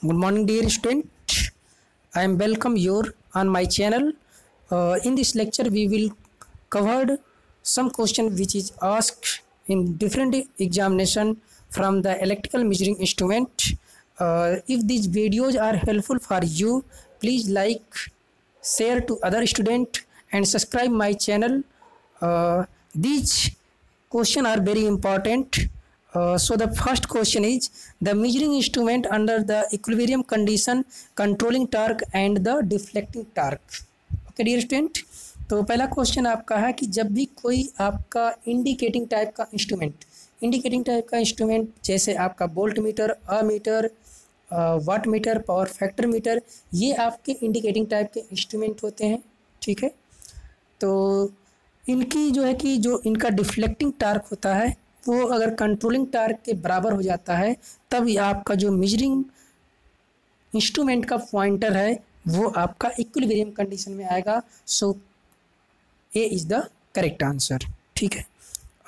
Good morning, dear student. I am welcome you on my channel. In this lecture, we will cover some question which is asked in different examination from the electrical measuring instrument. If these videos are helpful for you, please like, share to other student and subscribe my channel. These questions are very important. So the first question is the measuring instrument under the equilibrium condition controlling torque and the deflecting torque. Okay dear student, तो पहला question आपका है कि जब भी कोई आपका indicating type का इंस्ट्रूमेंट जैसे आपका volt meter, ammeter, watt meter, power factor meter, ये आपके इंडिकेटिंग टाइप के इंस्ट्रूमेंट होते हैं। ठीक है, तो इनकी जो है कि जो इनका डिफ्लेक्टिंग टार्क होता है वो अगर कंट्रोलिंग टार्क के बराबर हो जाता है तब आपका जो मेजरिंग इंस्ट्रूमेंट का पॉइंटर है वो आपका इक्विलिब्रियम कंडीशन में आएगा। So A is the correct answer. ठीक है,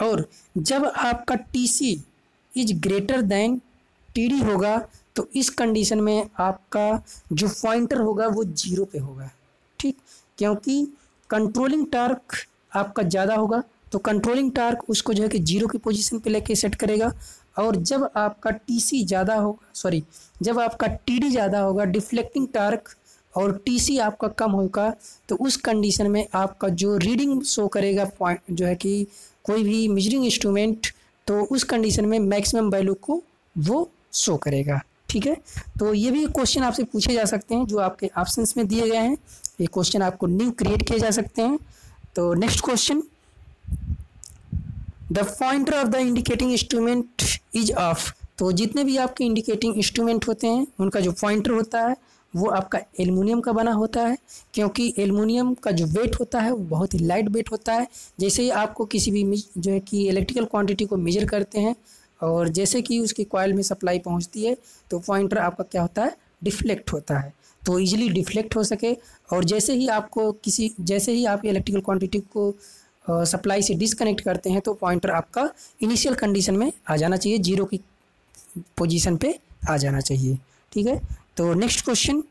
और जब आपका TC is greater than TD होगा तो इस कंडीशन में आपका जो पॉइंटर होगा वो जीरो पे होगा। ठीक, क्योंकि कंट्रोलिंग टार्क आपका ज़्यादा होगा तो कंट्रोलिंग टार्क उसको जो है कि जीरो की पोजीशन पे लेके सेट करेगा, और जब आपका टीसी ज़्यादा होगा, जब आपका टीडी ज़्यादा होगा डिफ्लेक्टिंग टार्क और टीसी आपका कम होगा तो उस कंडीशन में आपका जो रीडिंग शो करेगा पॉइंट जो है कि कोई भी मेजरिंग इंस्ट्रूमेंट, तो उस कंडीशन में मैक्सिमम वैल्यू को वो शो करेगा। ठीक है, तो ये भी क्वेश्चन आपसे पूछे जा सकते हैं जो आपके ऑप्शंस में दिए गए हैं। ये क्वेश्चन आपको न्यू क्रिएट किए जा सकते हैं। तो next question, the pointer of the indicating instrument is of. तो जितने भी आपके इंडिकेटिंग इंस्ट्रूमेंट होते हैं उनका जो पॉइंटर होता है वो आपका एल्युमिनियम का बना होता है, क्योंकि एल्युमिनियम का जो वेट होता है वो बहुत ही लाइट वेट होता है। जैसे ही आपको किसी भी जो है कि इलेक्ट्रिकल क्वांटिटी को मेजर करते हैं और जैसे कि उसकी कॉइल में सप्लाई पहुंचती है तो पॉइंटर आपका क्या होता है, डिफ्लेक्ट होता है, तो इजीली डिफ्लेक्ट हो सके। और जैसे ही आप इलेक्ट्रिकल क्वांटिटी को सप्लाई से डिसकनेक्ट करते हैं तो पॉइंटर आपका इनिशियल कंडीशन में आ जाना चाहिए, जीरो की पोजीशन पे आ जाना चाहिए। ठीक है, तो next question,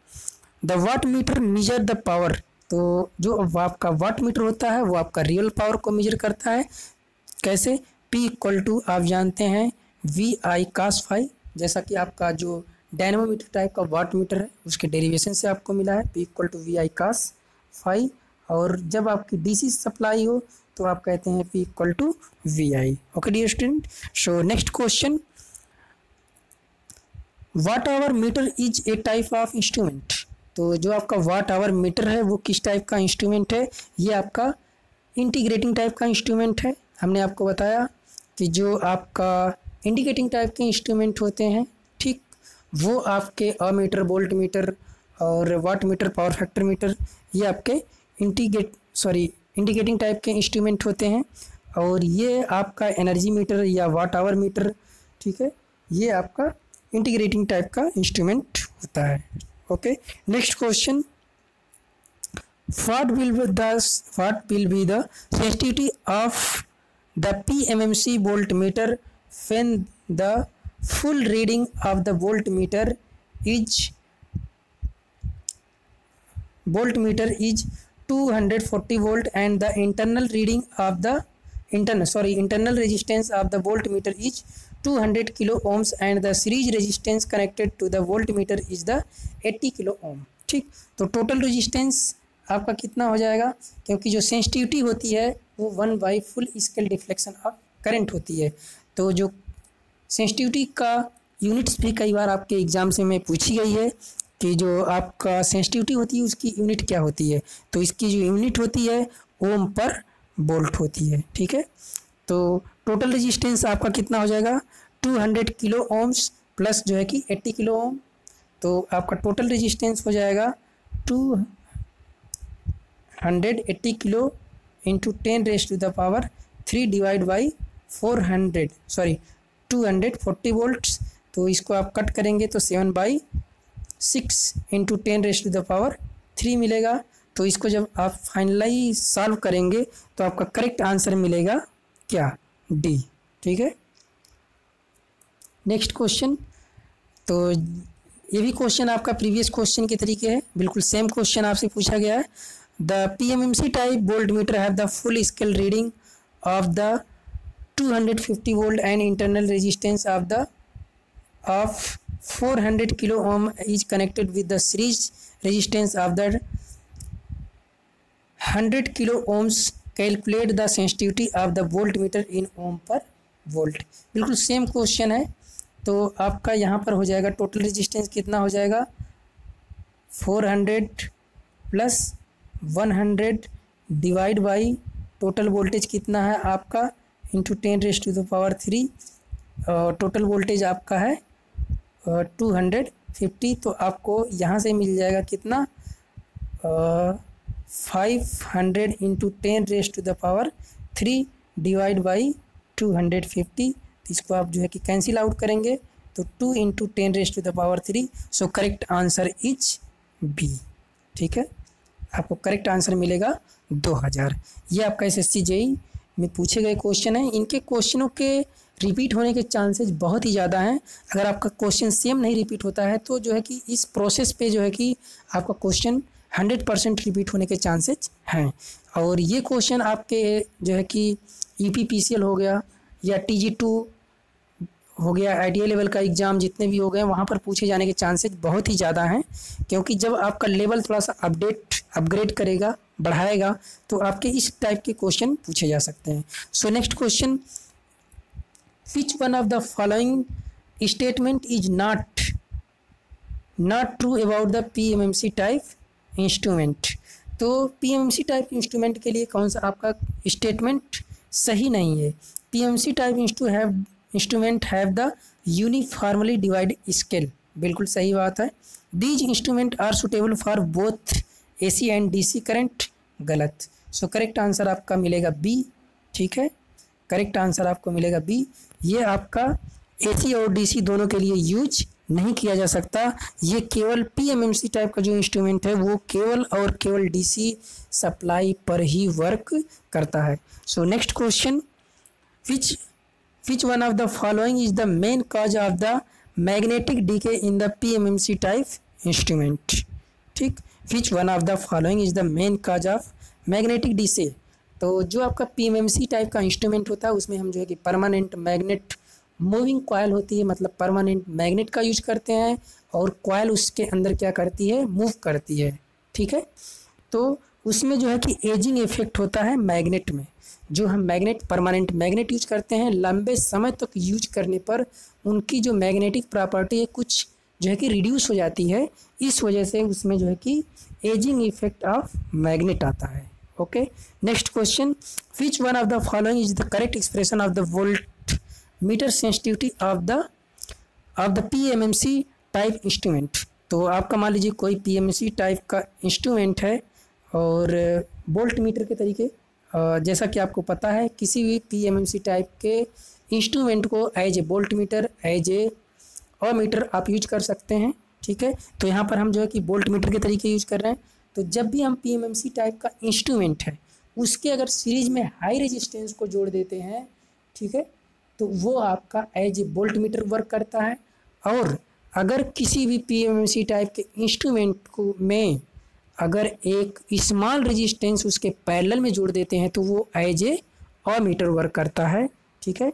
the watt meter measure the power. तो जो आपका वाट मीटर होता है वो आपका रियल पावर को मेजर करता है। कैसे? P इक्वल टू आप जानते हैं VI cos फाई, जैसा कि आपका जो डायनेमोमीटर टाइप का वाट मीटर है उसके डेरिवेशन से आपको मिला है P equal to VI cos phi. और जब आपकी DC सप्लाई हो तो आप कहते हैं P equal to VI। Okay dear student, so next question, watt hour meter is a type of instrument. तो जो आपका वाट आवर मीटर है वो किस टाइप का इंस्ट्रूमेंट है? ये आपका इंटीग्रेटिंग टाइप का इंस्ट्रूमेंट है। हमने आपको बताया कि जो आपका इंडिकेटिंग टाइप के इंस्ट्रूमेंट होते हैं, ठीक, वो आपके अमीटर, वोल्ट मीटर और watt meter, power factor meter, ये आपके इंडिकेटिंग टाइप के इंस्ट्रूमेंट होते हैं। और ये आपका एनर्जी मीटर या वाट आवर मीटर, ठीक है, ये आपका इंटीग्रेटिंग टाइप का इंस्ट्रूमेंट होता है। Okay, next question, what will be the sensitivity of the PMMC voltmeter when the full reading of the voltmeter is 240 volt and the internal resistance of the voltmeter is 200 kilo ohms and the series resistance connected to the voltmeter is the 80 kilo ohm। ठीक, तो total resistance आपका कितना हो जाएगा, क्योंकि जो sensitivity होती है वो 1/, full scale deflection of current होती है। तो जो सेंसिटिविटी का यूनिट्स भी कई बार आपके एग्जाम से में पूछी गई है कि जो आपका सेंसिटिविटी होती है उसकी यूनिट क्या होती है। तो इसकी जो यूनिट होती है ओम पर वोल्ट होती है। ठीक है, तो टोटल रेजिस्टेंस आपका कितना हो जाएगा, 200 किलो ओम्स प्लस जो है कि 80 किलो ओम, तो आपका टोटल रेजिस्टेंस हो जाएगा 280 kilo into 10⁻³ divide by 240 volts. तो इसको आप कट करेंगे तो 7/6 इंटू 10⁻³ मिलेगा। तो इसको जब आप फाइनली सॉल्व करेंगे तो आपका करेक्ट आंसर मिलेगा क्या, डी। ठीक है, नेक्स्ट क्वेश्चन, तो ये भी क्वेश्चन आपका प्रीवियस क्वेश्चन के तरीके है, बिल्कुल सेम क्वेश्चन आपसे पूछा गया है। The PMMC type volt meter have the full scale reading of the 250 volt and internal resistance of 400 kilo ohm is connected with the series resistance of the 100 kilo ohms. Calculate the sensitivity of the voltmeter in ohm per volt। बिल्कुल same question है। तो आपका यहाँ पर हो जाएगा total resistance कितना हो जाएगा 400 plus 100 divide by total voltage कितना है आपका इंटू 10⁻³ टोटल वोल्टेज आपका है 250। तो आपको यहाँ से मिल जाएगा कितना 500 इंटू 10⁻³ डिवाइड बाई 250। इसको आप जो है कि कैंसिल आउट करेंगे तो 2 into 10⁻³। So correct answer is B. ठीक है, आपको करेक्ट आंसर मिलेगा 2000। ये आपका SSC JEE में पूछे गए क्वेश्चन हैं। इनके क्वेश्चनों के रिपीट होने के चांसेस बहुत ही ज़्यादा हैं। अगर आपका क्वेश्चन सेम नहीं रिपीट होता है तो जो है कि इस प्रोसेस पे जो है कि आपका क्वेश्चन 100% रिपीट होने के चांसेस हैं। और ये क्वेश्चन आपके जो है कि EPPCL हो गया या TG2 हो गया, ITA लेवल का एग्ज़ाम जितने भी हो गए वहाँ पर पूछे जाने के चांसेस बहुत ही ज़्यादा हैं, क्योंकि जब आपका लेवल थोड़ा सा अपग्रेड करेगा, बढ़ाएगा, तो आपके इस टाइप के क्वेश्चन पूछे जा सकते हैं। सो next question, which one of the following statement is not true about the PMMC type instrument। तो PMMC टाइप इंस्ट्रूमेंट के लिए कौन सा आपका स्टेटमेंट सही नहीं है। PMMC type instrument have the uniformly divide scale, बिल्कुल सही बात है। These instrument are suitable for both AC and DC current, गलत। सो करेक्ट आंसर आपका मिलेगा बी। ठीक है, करेक्ट आंसर आपको मिलेगा बी। ये आपका AC और DC दोनों के लिए यूज नहीं किया जा सकता। ये केवल PMMC टाइप का जो इंस्ट्रूमेंट है वो केवल और केवल DC सप्लाई पर ही वर्क करता है। सो next question, which one of the following is the main cause of the magnetic decay in the PMMC type instrument। ठीक, which one of the following is the main cause of magnetic decay। तो जो आपका PMMC type का instrument होता है उसमें हम जो है कि परमानेंट मैग्नेट मूविंग कॉयल होती है, मतलब परमानेंट मैग्नेट का यूज करते हैं और कॉयल उसके अंदर क्या करती है, मूव करती है। ठीक है, तो उसमें जो है कि एजिंग इफेक्ट होता है मैग्नेट में। जो हम परमानेंट मैग्नेट यूज करते हैं लंबे समय तक यूज करने पर उनकी जो मैग्नेटिक प्रॉपर्टी है कुछ जो है कि रिड्यूस हो जाती है। इस वजह से उसमें जो है कि एजिंग इफेक्ट ऑफ मैग्नेट आता है। Okay, next question, which one of the following is the correct expression of the volt meter sensitivity of the PMMC type instrument. तो आपका मान लीजिए कोई PMMC टाइप का इंस्ट्रूमेंट है और वोल्ट मीटर के तरीके, जैसा कि आपको पता है किसी भी PMMC टाइप के इंस्ट्रूमेंट को as a volt meter, as ammeter आप यूज कर सकते हैं। ठीक है, तो यहाँ पर हम जो है कि वोल्ट मीटर के तरीके यूज कर रहे हैं। तो जब भी हम PMMC टाइप का इंस्ट्रूमेंट है उसके अगर सीरीज में हाई रेजिस्टेंस को जोड़ देते हैं, ठीक है, तो वो आपका as a volt meter work करता है। और अगर किसी भी PMMC टाइप के इंस्ट्रूमेंट को में अगर एक स्मॉल रेजिस्टेंस उसके पैरेलल में जोड़ देते हैं तो वो एज ए मीटर वर्क करता है। ठीक है,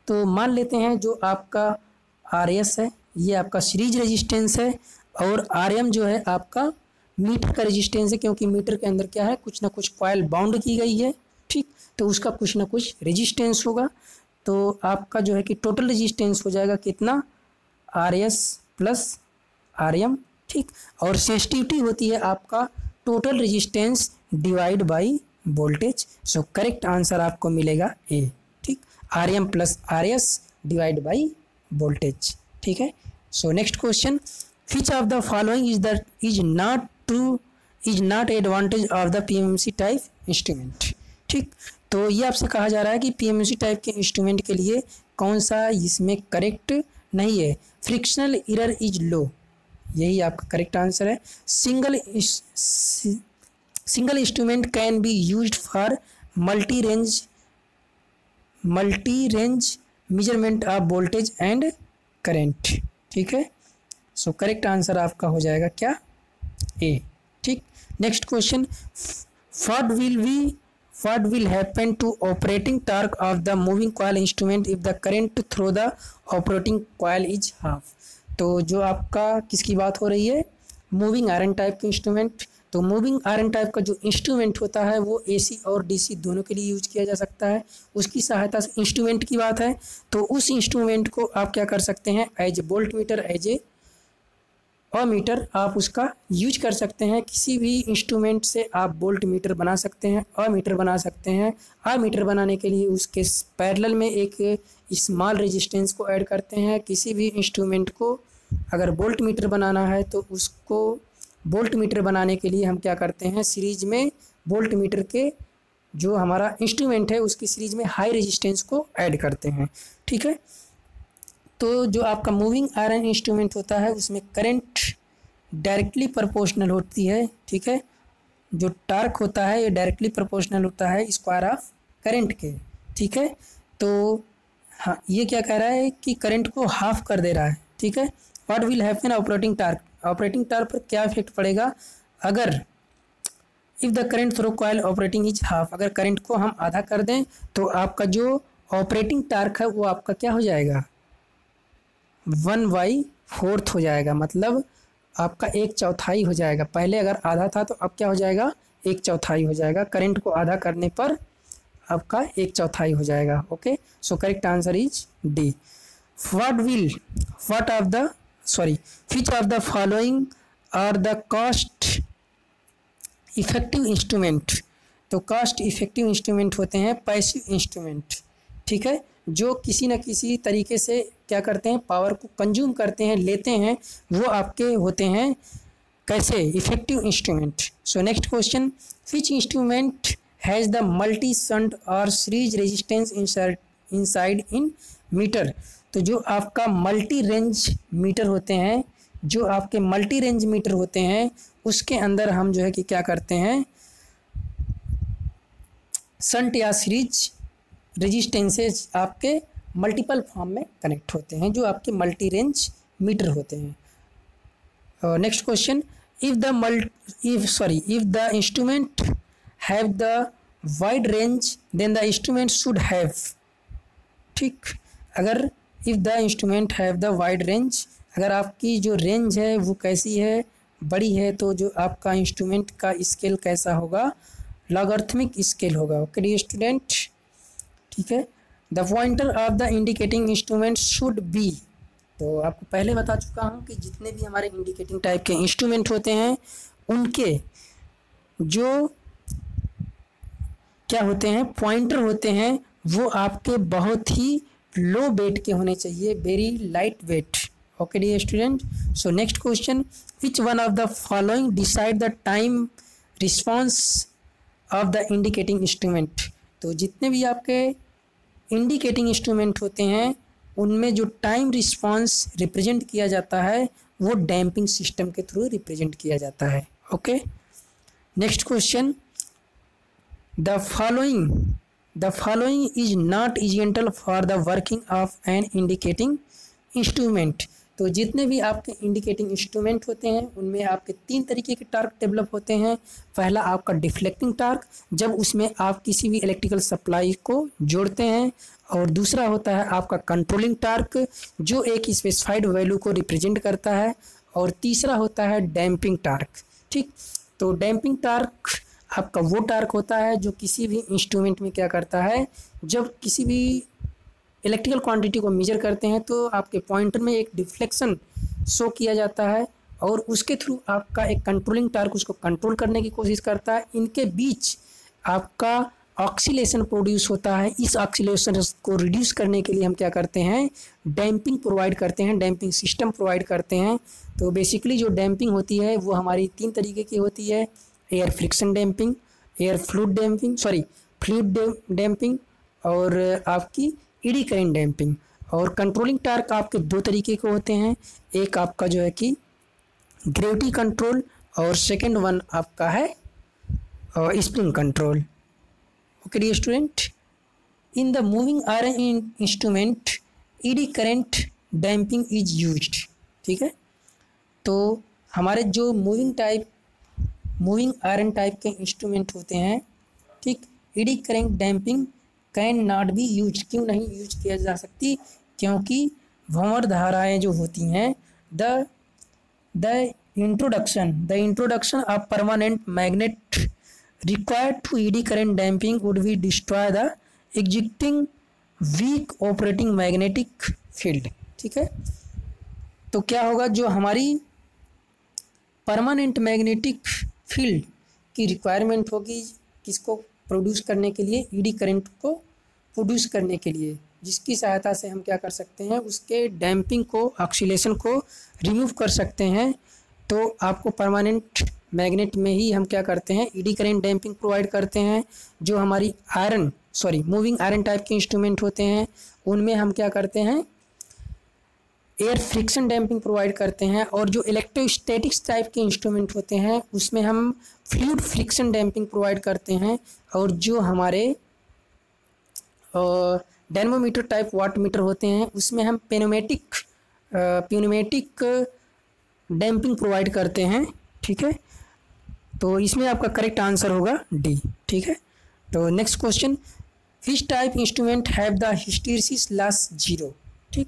तो मान लेते हैं जो आपका RS है ये आपका सीरीज रेजिस्टेंस है और RM जो है आपका मीटर का रेजिस्टेंस है, क्योंकि मीटर के अंदर क्या है कुछ ना कुछ कॉइल बाउंड की गई है। ठीक, तो उसका कुछ ना कुछ रेजिस्टेंस होगा। तो आपका जो है कि टोटल रेजिस्टेंस हो जाएगा कितना RS प्लस RM। ठीक, और सेंसिटिविटी होती है आपका total resistance divide by voltage. So correct answer आपको मिलेगा ए। ठीक, RM plus RS divide by voltage. ठीक है, सो next question, which of the following is not advantage of the PMMC type instrument. ठीक, तो ये आपसे कहा जा रहा है कि PMMC टाइप के इंस्ट्रूमेंट के लिए कौन सा इसमें करेक्ट नहीं है। फ्रिक्शनल एरर इज लो, यही आपका करेक्ट आंसर है। Single instrument can be used for multi range measurement of voltage and current. ठीक है, सो करेक्ट आंसर आपका हो जाएगा क्या, ए। ठीक, next question, what will happen to operating torque of the moving coil instrument if the current through the operating coil is half। तो जो आपका किसकी बात हो रही है, मूविंग आयरन टाइप के इंस्ट्रूमेंट। तो मूविंग आयरन टाइप का जो इंस्ट्रूमेंट होता है वो एसी और डीसी दोनों के लिए यूज किया जा सकता है, उसकी सहायता से इंस्ट्रूमेंट की बात है। तो उस इंस्ट्रूमेंट को आप क्या कर सकते हैं, as a volt meter, as ammeter आप उसका यूज कर सकते हैं। किसी भी इंस्ट्रूमेंट से आप वोल्ट मीटर बना सकते हैं, मीटर बना सकते हैं। मीटर बनाने के लिए उसके पैरेलल में एक स्मॉल रेजिस्टेंस को ऐड करते हैं। किसी भी इंस्ट्रूमेंट को अगर वोल्ट मीटर बनाना है तो उसको वोल्ट मीटर बनाने के लिए हम क्या करते हैं, सीरीज में वोल्ट मीटर के जो हमारा इंस्ट्रूमेंट है उसकी सीरीज में हाई रेजिस्टेंस को ऐड करते हैं। ठीक है, तो जो आपका मूविंग आयरन इंस्ट्रूमेंट होता है उसमें करंट डायरेक्टली प्रोपोर्शनल होती है। ठीक है, जो टार्क होता है ये डायरेक्टली प्रोपोर्शनल होता है स्क्वायर ऑफ करंट के। ठीक है, तो हाँ ये क्या कह रहा है कि करंट को हाफ कर दे रहा है। ठीक है, what will happen operating torque, operating torque पर क्या इफेक्ट पड़ेगा अगर if the current through coil operating is half, अगर करंट को हम आधा कर दें तो आपका जो ऑपरेटिंग टार्क है वो आपका क्या हो जाएगा, 1/4 हो जाएगा, मतलब आपका 1/4 हो जाएगा। पहले अगर आधा था तो अब क्या हो जाएगा, 1/4 हो जाएगा। करंट को आधा करने पर आपका 1/4 हो जाएगा। Okay, so correct answer is D. which of the following are the cost effective instrument. तो कॉस्ट इफेक्टिव इंस्ट्रूमेंट होते हैं पैसिव इंस्ट्रूमेंट। ठीक है, जो किसी न किसी तरीके से क्या करते हैं, पावर को कंज्यूम करते हैं, लेते हैं, वो आपके होते हैं कैसे, effective instrument. So next question, which instrument has the multi shunt और series resistance inside in meter. तो जो आपका मल्टी रेंज मीटर होते हैं, जो आपके मल्टी रेंज मीटर होते हैं उसके अंदर हम जो है कि क्या करते हैं, शंट या सीरीज रेजिस्टेंसेज आपके मल्टीपल फॉर्म में कनेक्ट होते हैं, जो आपके मल्टी रेंज मीटर होते हैं। Next question, if the instrument have the wide range then the instrument should have. ठीक, अगर if the instrument have the wide range, अगर आपकी जो रेंज है वो कैसी है, बड़ी है, तो जो आपका इंस्ट्रूमेंट का स्केल कैसा होगा, लॉगरिथमिक स्केल होगा। ओके डियर स्टूडेंट, ठीक है। The pointer of the indicating instrument should be, तो आपको पहले बता चुका हूँ कि जितने भी हमारे इंडिकेटिंग टाइप के इंस्ट्रूमेंट होते हैं उनके जो क्या होते हैं, पॉइंटर होते हैं, वो आपके बहुत ही लो वेट के होने चाहिए, very light weight. Okay dear student, so next question, which one of the following decide the time response of the indicating instrument. तो जितने भी आपके इंडिकेटिंग इंस्ट्रूमेंट होते हैं उनमें जो टाइम रिस्पॉन्स रिप्रेजेंट किया जाता है वो डैम्पिंग सिस्टम के थ्रू रिप्रेजेंट किया जाता है। Okay, next question, the following is not essential for the working of an indicating instrument. तो जितने भी आपके इंडिकेटिंग इंस्ट्रूमेंट होते हैं उनमें आपके 3 तरीके के टार्क डेवलप होते हैं। पहला आपका डिफ्लेक्टिंग टार्क, जब उसमें आप किसी भी इलेक्ट्रिकल सप्लाई को जोड़ते हैं, और दूसरा होता है आपका कंट्रोलिंग टार्क जो एक स्पेसिफाइड वैल्यू को रिप्रेजेंट करता है, और तीसरा होता है डैम्पिंग टार्क। ठीक, तो डैम्पिंग टार्क आपका वो टार्क होता है जो किसी भी इंस्ट्रूमेंट में क्या करता है, जब किसी भी इलेक्ट्रिकल क्वांटिटी को मेजर करते हैं तो आपके पॉइंटर में एक डिफ्लेक्शन शो किया जाता है, और उसके थ्रू आपका एक कंट्रोलिंग टार्क उसको कंट्रोल करने की कोशिश करता है। इनके बीच आपका ऑक्सीलेशन प्रोड्यूस होता है, इस ऑक्सीलेशन को रिड्यूस करने के लिए हम क्या करते हैं, डैम्पिंग प्रोवाइड करते हैं, डैम्पिंग सिस्टम प्रोवाइड करते हैं। तो बेसिकली जो डैम्पिंग होती है वो हमारी 3 तरीके की होती है, air friction damping, fluid damping और आपकी एडी करंट डैम्पिंग। और कंट्रोलिंग टार्क आपके 2 तरीके के होते हैं, एक आपका जो है कि ग्रेविटी कंट्रोल और सेकंड वन आपका है spring control. Okay dear student, in the moving iron instrument eddy current damping is used. ठीक है, तो हमारे जो मूविंग आयरन टाइप के इंस्ट्रूमेंट होते हैं, ठीक, eddy current damping can not be use, क्यों नहीं यूज किया जा सकती, क्योंकि भंवर धाराएं जो होती हैं, the introduction of permanent magnet required to eddy current damping would be destroy the existing weak operating magnetic field. ठीक है, तो क्या होगा, जो हमारी परमानेंट मैग्नेटिक फील्ड की रिक्वायरमेंट होगी किसको प्रोड्यूस करने के लिए, ईडी करंट को प्रोड्यूस करने के लिए, जिसकी सहायता से हम क्या कर सकते हैं, उसके डैम्पिंग को, ऑक्सीलेशन को रिमूव कर सकते हैं। तो आपको परमानेंट मैग्नेट में ही हम क्या करते हैं, ईडी करंट डैम्पिंग प्रोवाइड करते हैं। जो हमारी मूविंग आयरन टाइप के इंस्ट्रूमेंट होते हैं उनमें हम क्या करते हैं, एयर फ्रिक्शन डैम्पिंग प्रोवाइड करते हैं। और जो इलेक्ट्रोस्टैटिक्स टाइप के इंस्ट्रूमेंट होते हैं उसमें हम फ्लूइड फ्रिक्शन डैम्पिंग प्रोवाइड करते हैं। और जो हमारे डायनमोमीटर टाइप वाट मीटर होते हैं उसमें हम प्यूनोमेटिक डैम्पिंग प्रोवाइड करते हैं। ठीक है, तो इसमें आपका करेक्ट आंसर होगा डी। ठीक है, तो next question, which type instrument have the hysteresis loss zero. ठीक,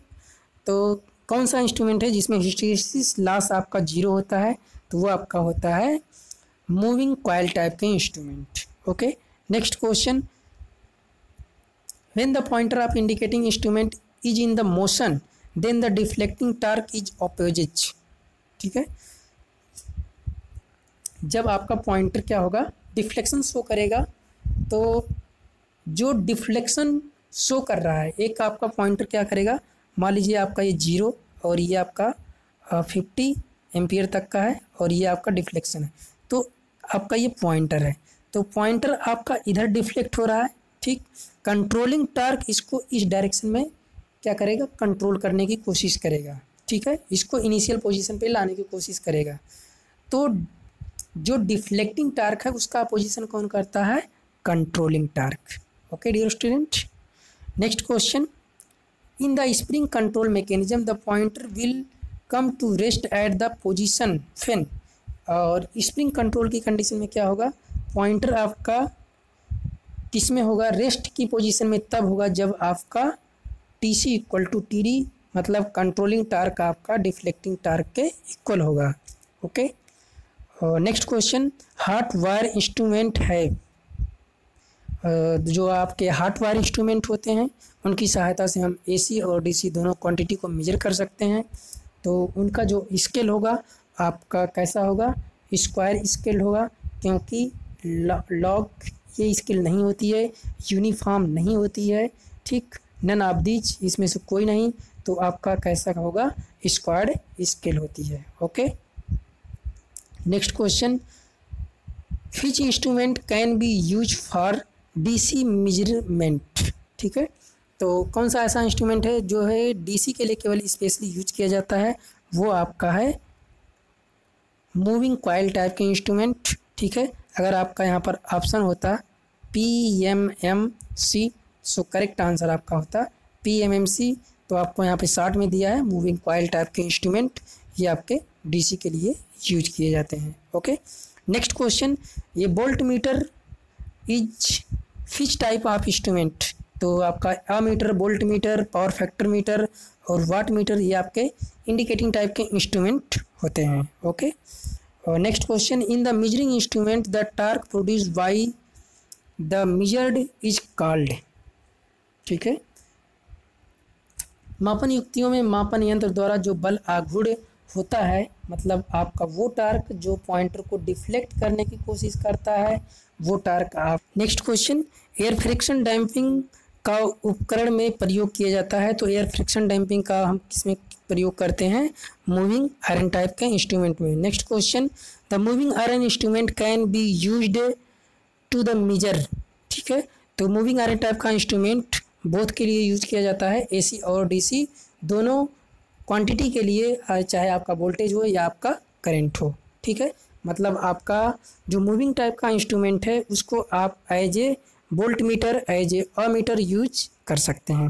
तो कौन सा इंस्ट्रूमेंट है जिसमें हिस्टैरिसीस लॉस आपका जीरो होता है, तो वो आपका होता है मूविंग कॉइल टाइप के instrument. Okay, next question, when the pointer of indicating instrument is in the motion then the deflecting torque is opposite. ठीक है, जब आपका पॉइंटर क्या होगा, डिफ्लेक्शन शो करेगा, तो जो डिफ्लेक्शन शो कर रहा है, एक आपका पॉइंटर क्या करेगा, मान लीजिए आपका ये 0 और ये आपका 50 एम्पियर तक का है और ये आपका डिफ्लेक्शन है, तो आपका ये पॉइंटर है, तो पॉइंटर आपका इधर डिफ्लेक्ट हो रहा है। ठीक, कंट्रोलिंग टार्क इसको इस डायरेक्शन में क्या करेगा, कंट्रोल करने की कोशिश करेगा। ठीक है, इसको इनिशियल पोजीशन पे लाने की कोशिश करेगा। तो जो डिफ्लेक्टिंग टार्क है उसका अपोजिशन कौन करता है, controlling torque. Okay dear student, next question, in the spring control mechanism the pointer will come to rest at the position when, और स्प्रिंग कंट्रोल की कंडीशन में क्या होगा, पॉइंटर आपका किसमें होगा, रेस्ट की पोजीशन में तब होगा जब आपका TC इक्वल टू TD, मतलब कंट्रोलिंग टार्क आपका डिफ्लेक्टिंग टार्क के इक्वल होगा। Okay, next question, heart wire instrument है, जो आपके हार्ट वायर इंस्ट्रूमेंट होते हैं उनकी सहायता से हम AC और DC दोनों क्वांटिटी को मेजर कर सकते हैं। तो उनका जो स्केल होगा आपका कैसा होगा, स्क्वायर स्केल होगा, क्योंकि लॉग ये स्केल नहीं होती है, यूनिफॉर्म नहीं होती है। ठीक, नन ऑफ दीज, इसमें से कोई नहीं, तो आपका कैसा होगा, स्क्वायर्ड स्केल होती है। Okay, next question, which instrument can B use for DC measurement. ठीक है, तो कौन सा ऐसा इंस्ट्रूमेंट है जो है DC के लिए केवल स्पेशली यूज किया जाता है, वो आपका है मूविंग कॉइल टाइप के इंस्ट्रूमेंट। ठीक है, अगर आपका यहाँ पर ऑप्शन होता PMMC, सो करेक्ट आंसर आपका होता PMMC, तो आपको यहाँ पे शॉर्ट में दिया है मूविंग कॉइल टाइप के इंस्ट्रूमेंट, ये आपके DC के लिए यूज किए जाते हैं। ओके, नेक्स्ट क्वेश्चन, ये volt meter is which type of instrument, तो आपका ammeter, volt meter, power factor meter और वाट मीटर, ये आपके इंडिकेटिंग टाइप के इंस्ट्रूमेंट होते हैं। ओके, और next question, in the measuring instrument the torque produce by the measured is called. ठीक है, मापन युक्तियों में मापन यंत्र द्वारा जो बल आघूर्ण होता है, मतलब आपका वो टार्क जो पॉइंटर को डिफ्लेक्ट करने की कोशिश करता है, वो टार्क आप। Next question, air friction damping का उपकरण में प्रयोग किया जाता है, तो एयर फ्रिक्शन डैम्पिंग का हम किसमें प्रयोग करते हैं, मूविंग आयरन टाइप के इंस्ट्रूमेंट में। Next question, the moving iron instrument can be used to the measure. ठीक है, तो मूविंग आयरन टाइप का इंस्ट्रूमेंट बोथ के लिए यूज किया जाता है, AC और DC दोनों क्वांटिटी के लिए, चाहे आपका वोल्टेज हो या आपका करंट हो। ठीक है, मतलब आपका जो मूविंग टाइप का इंस्ट्रूमेंट है उसको आप as a volt meter, as a ammeter use कर सकते हैं।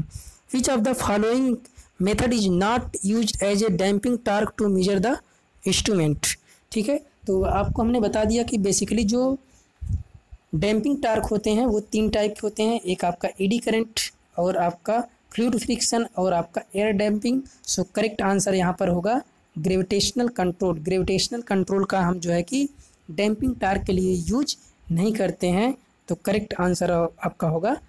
Which of the following method is not use as a damping torque to measure the instrument. ठीक है, तो आपको हमने बता दिया कि बेसिकली जो डैम्पिंग टार्क होते हैं वो 3 टाइप के होते हैं, एक आपका एडी करंट और आपका फ्लूइड फ्रिक्शन और आपका एयर डैम्पिंग। सो करेक्ट आंसर यहाँ पर होगा ग्रेविटेशनल कंट्रोल। ग्रेविटेशनल कंट्रोल का हम जो है कि डैम्पिंग टार्क के लिए यूज नहीं करते हैं, तो करेक्ट आंसर आपका होगा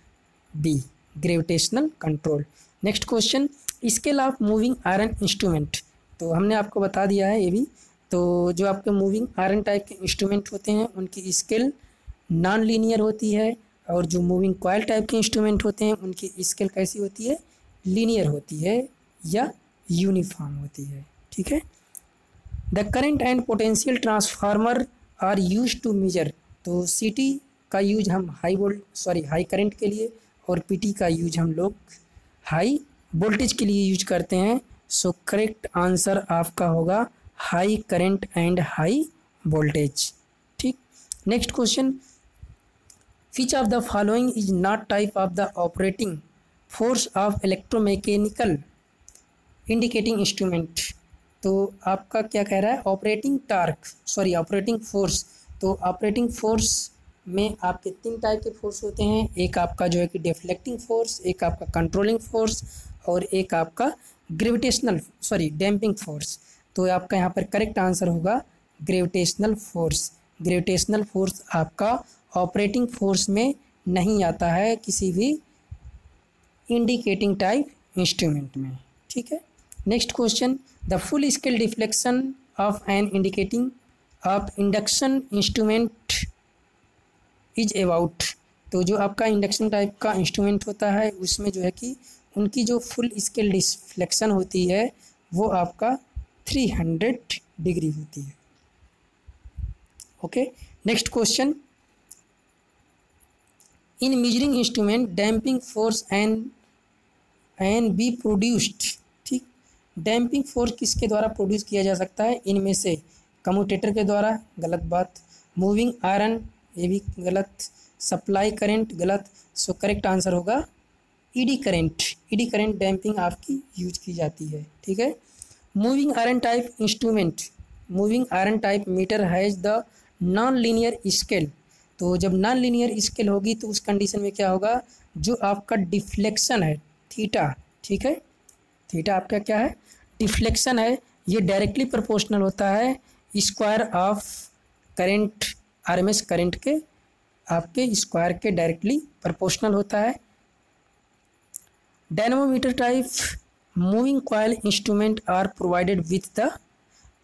B, gravitational control. Next question, scale of moving iron instrument. तो हमने आपको बता दिया है ये भी। तो जो आपके मूविंग आयरन टाइप के इंस्ट्रूमेंट होते हैं उनकी स्केल नॉन लीनियर होती है, और जो मूविंग कॉइल टाइप के इंस्ट्रूमेंट होते हैं उनकी स्केल कैसी होती है, लीनियर होती है या यूनिफॉर्म होती है। ठीक है, the current and potential transformer are use to measure. तो सीटी का यूज हम हाई करंट के लिए और पीटी का यूज हम लोग हाई वोल्टेज के लिए यूज करते हैं। सो करेक्ट आंसर आपका होगा high current and high voltage. ठीक, next question, which of the following is not type of the operating force of electromechanical indicating instrument। तो आपका क्या कह रहा है, ऑपरेटिंग फोर्स। तो ऑपरेटिंग फोर्स में आपके 3 टाइप के फोर्स होते हैं, एक आपका जो है कि डिफ्लेक्टिंग फोर्स, एक आपका कंट्रोलिंग फोर्स और एक आपका डैम्पिंग फोर्स। तो आपका यहाँ पर करेक्ट आंसर होगा ग्रेविटेशनल फोर्स। ग्रेविटेशनल फोर्स आपका ऑपरेटिंग फोर्स में नहीं आता है किसी भी इंडिकेटिंग टाइप इंस्ट्रूमेंट में। ठीक है, next question, the full scale deflection of an indicating of induction instrument is about. तो जो आपका इंडक्शन टाइप का इंस्ट्रूमेंट होता है उसमें जो है कि उनकी जो फुल स्केल डिफ्लेक्शन होती है वो आपका 300 डिग्री होती है। Okay, next question, in measuring instrument damping force an be produced. ठीक, डैम्पिंग फोर्स किसके द्वारा प्रोड्यूस किया जा सकता है, इनमें से कम्यूटेटर के द्वारा, गलत बात। मूविंग आयरन, ये भी गलत। सप्लाई करंट, गलत। सो करेक्ट आंसर होगा eddy current. Eddy current damping आपकी यूज की जाती है। ठीक है, moving iron type instrument, moving iron type meter has the non linear scale. तो जब नॉन लीनियर स्केल होगी तो उस कंडीशन में क्या होगा, जो आपका डिफ्लेक्शन है थीटा, ठीक है, थीटा आपका क्या है, डिफ्लेक्शन है, ये डायरेक्टली प्रोपोर्शनल होता है square of current, RMS current के आपके स्क्वायर के डायरेक्टली प्रोपोर्शनल होता है। Dynamometer type moving coil instrument are provided with the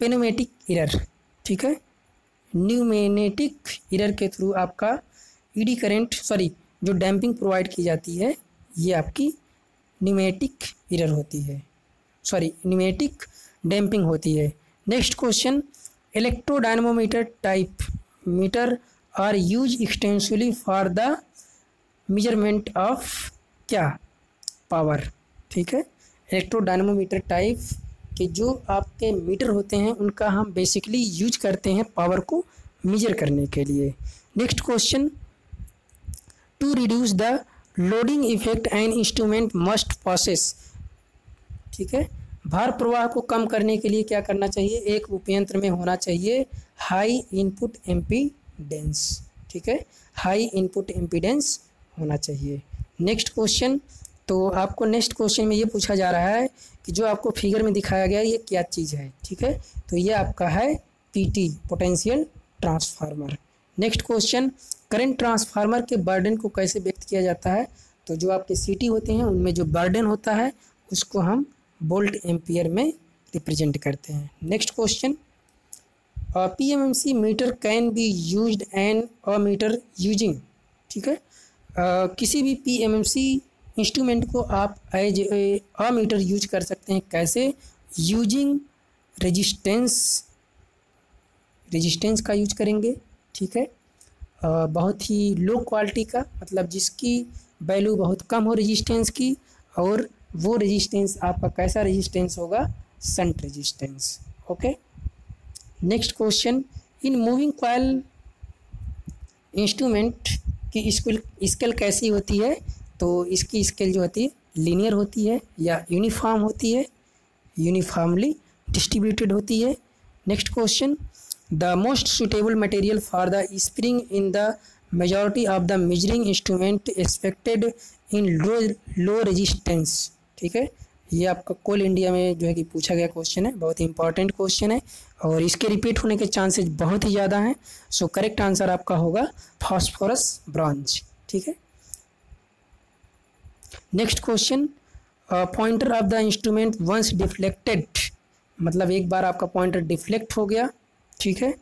pneumatic error. ठीक है, न्यूमेटिक इरर के थ्रू आपका ईडी करंट जो डैम्पिंग प्रोवाइड की जाती है ये आपकी न्यूमेटिक इरर होती है, न्यूमेटिक डैम्पिंग होती है। Next question, electrodynamometer type meter are use extensively for the measurement of क्या, पावर। ठीक है, इलेक्ट्रोडायनामोमीटर टाइप कि जो आपके मीटर होते हैं उनका हम बेसिकली यूज करते हैं पावर को मेजर करने के लिए। Next question, to reduce the loading effect an instrument must possess. ठीक है, भार प्रवाह को कम करने के लिए क्या करना चाहिए, एक उपयंत्र में होना चाहिए हाई इनपुट एम्पीडेंस। ठीक है, हाई इनपुट एम्पीडेंस होना चाहिए। नेक्स्ट क्वेश्चन, तो आपको नेक्स्ट क्वेश्चन में ये पूछा जा रहा है कि जो आपको फिगर में दिखाया गया ये क्या चीज़ है। ठीक है, तो ये आपका है PT, potential transformer. Next question, current transformer के बर्डन को कैसे व्यक्त किया जाता है। तो जो आपके सीटी होते हैं उनमें जो बर्डन होता है उसको हम वोल्ट एम्पियर में रिप्रेजेंट करते हैं। Next question, PMMC meter can be used an ammeter using. ठीक है, किसी भी पीएमएमसी इंस्ट्रूमेंट को आप एज अ मीटर यूज कर सकते हैं, कैसे, यूजिंग रेजिस्टेंस का यूज करेंगे। ठीक है, बहुत ही लो क्वालिटी का, मतलब जिसकी वैल्यू बहुत कम हो रेजिस्टेंस की, और वो रेजिस्टेंस आपका कैसा रेजिस्टेंस होगा, shunt resistance. Okay, next question, in moving coil instrument की स्केल कैसी होती है। तो इसकी स्केल जो होती है लीनियर होती है या यूनिफॉर्म होती है, यूनिफॉर्मली डिस्ट्रीब्यूटेड होती है। Next question, the most suitable material for the spring in the majority of the measuring instrument expected in low resistance. ठीक है, ये आपका कोल इंडिया में जो है कि पूछा गया क्वेश्चन है, बहुत ही इंपॉर्टेंट क्वेश्चन है और इसके रिपीट होने के चांसेस बहुत ही ज़्यादा हैं। सो करेक्ट आंसर आपका होगा फास्फोरस ब्रॉन्ज। ठीक है, next question, pointer of the instrument once deflected, मतलब एक बार आपका पॉइंटर डिफ्लेक्ट हो गया, ठीक है,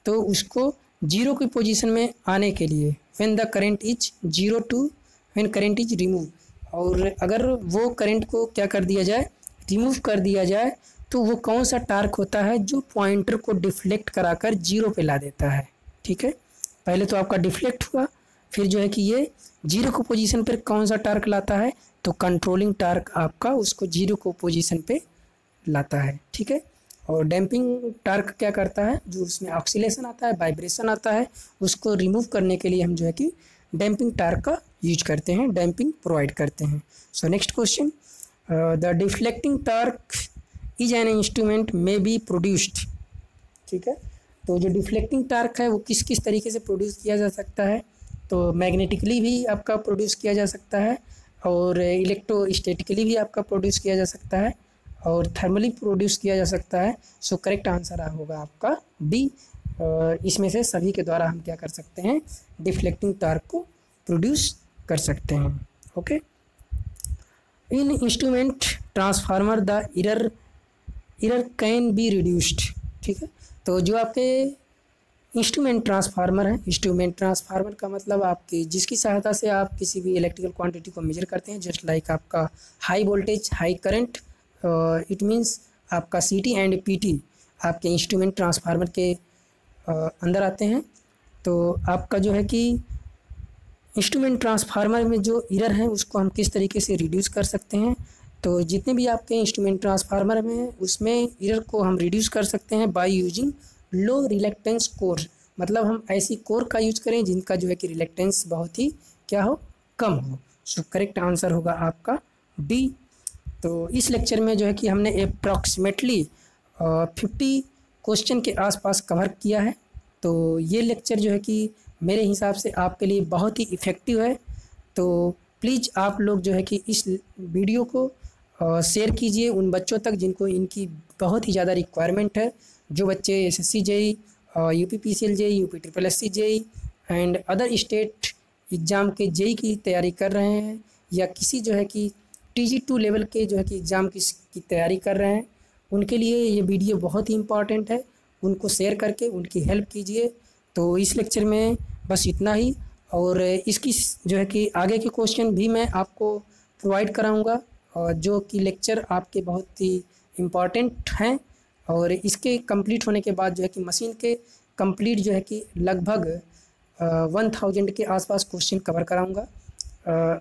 तो उसको जीरो की पोजीशन में आने के लिए when the current is zero to when current is remove, और अगर वो करंट को क्या कर दिया जाए, रिमूव कर दिया जाए, तो वो कौन सा टार्क होता है जो पॉइंटर को डिफ्लेक्ट कराकर जीरो पे ला देता है। ठीक है, पहले तो आपका डिफ्लेक्ट हुआ, फिर जो है कि ये जीरो को पोजीशन पर कौन सा टार्क लाता है, तो कंट्रोलिंग टार्क आपका उसको जीरो को पोजीशन पे लाता है। ठीक है, और डैम्पिंग टार्क क्या करता है, जो उसमें ऑक्सीलेशन आता है, वाइब्रेशन आता है, उसको रिमूव करने के लिए हम जो है कि डैम्पिंग टार्क का यूज करते हैं, डैम्पिंग प्रोवाइड करते हैं। सो next question, the deflecting torque is an instrument may be produced. ठीक है, तो जो डिफ्लेक्टिंग टार्क है वो किस किस तरीके से प्रोड्यूस किया जा सकता है, तो मैग्नेटिकली भी आपका प्रोड्यूस किया जा सकता है और इलेक्ट्रोस्टैटिकली भी आपका प्रोड्यूस किया जा सकता है और थर्मली प्रोड्यूस किया जा सकता है। सो करेक्ट आंसर होगा आपका डी, इसमें से सभी के द्वारा हम क्या कर सकते हैं, डिफ्लेक्टिंग टार्क को प्रोड्यूस कर सकते हैं। Okay, in instrument transformer the error can be reduced. ठीक है, तो जो आपके इंस्ट्रूमेंट ट्रांसफार्मर है, इंस्ट्रूमेंट ट्रांसफार्मर का मतलब आपकी जिसकी सहायता से आप किसी भी इलेक्ट्रिकल क्वांटिटी को मेजर करते हैं, जस्ट लाइक आपका high voltage high current, it means आपका सीटी एंड पीटी आपके इंस्ट्रूमेंट ट्रांसफार्मर के अंदर आते हैं। तो आपका जो है कि इंस्ट्रूमेंट ट्रांसफार्मर में जो एरर है उसको हम किस तरीके से रिड्यूस कर सकते हैं, तो जितने भी आपके इंस्ट्रूमेंट ट्रांसफार्मर में उसमें एरर को हम रिड्यूस कर सकते हैं by using low reluctance core, मतलब हम ऐसी कोर का यूज करें जिनका जो है कि रिलेक्टेंस बहुत ही क्या हो, कम हो। सो करेक्ट आंसर होगा आपका डी। तो इस लेक्चर में जो है कि हमने अप्रॉक्सीमेटली 50 क्वेश्चन के आसपास कवर किया है। तो ये लेक्चर जो है कि मेरे हिसाब से आपके लिए बहुत ही इफ़ेक्टिव है। तो प्लीज़ आप लोग जो है कि इस वीडियो को शेयर कीजिए उन बच्चों तक जिनको इनकी बहुत ही ज़्यादा रिक्वायरमेंट है, जो बच्चे SSC JE, UP PCL JE, UP triple SC JE and other state exam के जेई की तैयारी कर रहे हैं, या किसी जो है कि TG2 लेवल के जो है कि एग्ज़ाम की तैयारी कर रहे हैं, उनके लिए ये वीडियो बहुत ही इम्पॉर्टेंट है। उनको शेयर करके उनकी हेल्प कीजिए। तो इस लेक्चर में बस इतना ही, और इसकी जो है कि आगे के क्वेश्चन भी मैं आपको प्रोवाइड कराऊंगा, और जो कि लेक्चर आपके बहुत ही इम्पॉर्टेंट हैं। और इसके कंप्लीट होने के बाद जो है कि मशीन के कंप्लीट जो है कि लगभग 1000 के आसपास क्वेश्चन कवर कराऊंगा।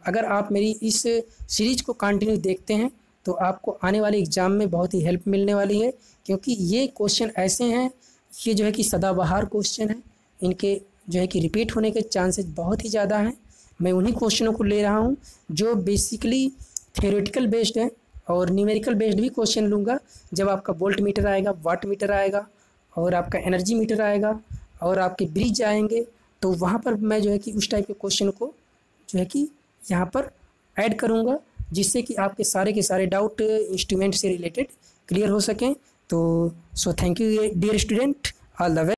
अगर आप मेरी इस सीरीज़ को कंटिन्यू देखते हैं तो आपको आने वाले एग्ज़ाम में बहुत ही हेल्प मिलने वाली है, क्योंकि ये क्वेश्चन ऐसे हैं, ये जो है कि सदाबहार क्वेश्चन है, इनके जो है कि रिपीट होने के चांसेस बहुत ही ज़्यादा हैं। मैं उन्हीं क्वेश्चनों को ले रहा हूँ जो बेसिकली थ्योरेटिकल बेस्ड है, और न्यूमेरिकल बेस्ड भी क्वेश्चन लूँगा। जब आपका वोल्ट मीटर आएगा, वाट मीटर आएगा, और आपका एनर्जी मीटर आएगा, और आपके ब्रिज आएंगे, तो वहाँ पर मैं जो है कि उस टाइप के क्वेश्चन को जो है कि यहाँ पर ऐड करूँगा, जिससे कि आपके सारे के सारे डाउट इंस्ट्रूमेंट से रिलेटेड क्लियर हो सकें। तो so thank you dear student, all the best.